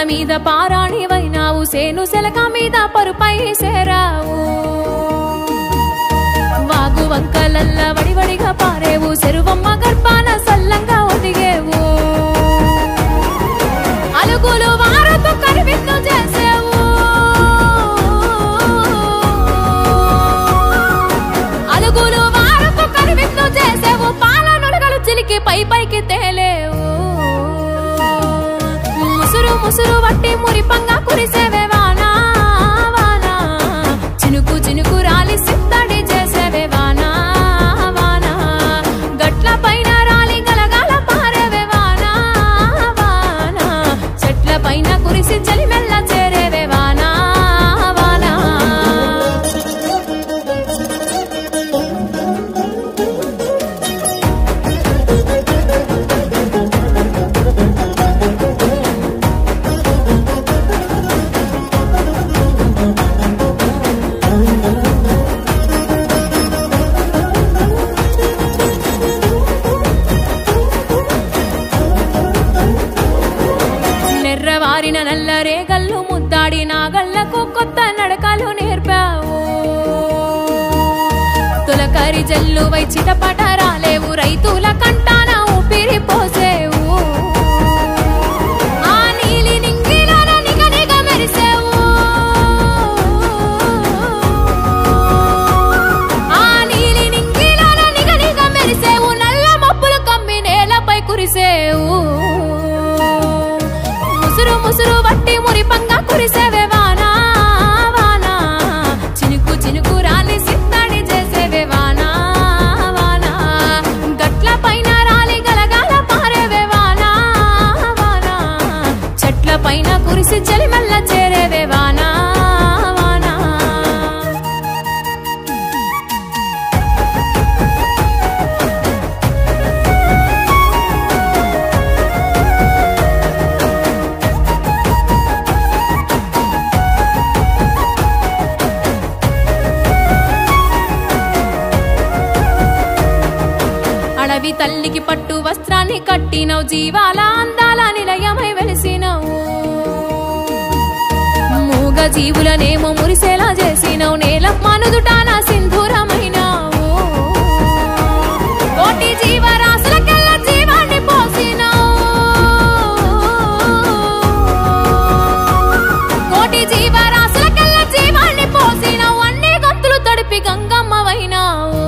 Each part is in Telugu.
మీద పారాణివైనావు సేను సెలక మీద పరుపై సేరావు వాగు వంకలల్ల వడివడిగా పారేవు చెరువమ్మ గర్భాన సల్లంగా ఒదిగేవు అలుగులు వారతో కరివిందు చేసేవు అలుగులు వారతో కరివిందు చేసేవు పాల నుడగలు చిలికి పై పైకి తేలేవు ముసురు ముసురు వట్టి మురిపంగా కురిసేవే వానా వానా చినుకు చినుకు రాలి సిత్తడి చేసేవే వానా వానా గట్ల పైన రాలి గలగాల పారేవే వానా వానా చెట్ల పైన కురిసి చలిమెల్ల చేరేవే వానా వానా నెర్రవారిన నల్లరేగల్లు ముద్దాడి నాగళ్లకు కొత్త నడకలు నేర్పావు తులకరి జల్లు వై చిటపట రాలేవు రైతుల కంటాన ఊపిరి పోసేవు ఆ నీలి నింగిలోన నిగనిగ మెరిసేవు ఆ నీలి నింగిలోన నిగనిగ మెరిసేవు నల్ల మబ్బులు కమ్మి నేలపై కురిసేవు ముసురు ముసురు వట్టి మురిపంగా కురిసేవే వానా వానా చినుకు చినుకు రాలి సిత్తడి చేసేవే వానా వానా గట్ల పైన రాలి గలగాల పారేవే వానా వానా చెట్ల పైన కురిసి చలిమెల్ల చేరేవే వానా వానా అడవి తల్లికి పట్టు వస్త్రాన్ని కట్టినవు జీవాల అందాల నిలయమై వెలిసినవు మూగ జీవులనేమో మురిసేలా చేసినవు నేలమ్మ నుదుటాన సింధూరమైనావు కోటి జీవరాశులకెల్ల జీవాన్ని పోసినవు కోటి జీవరాశులకెల్ల జీవాన్ని పోసినవు అన్ని గంతులు తడిపి గంగమ్మవైనావు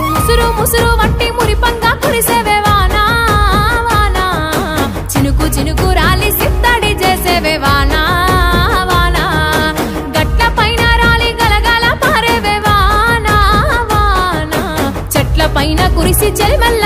ముసురు ముసురు వట్టి మురిపంగా కురిసేవే వానా వానా చినుకు చినుకు రాలి సిత్తడి చేసేవే వానా వానా గట్ల పైన రాలి గలగాల పారేవే వానా వానా చెట్ల పైన కురిసి చలిమెల్ల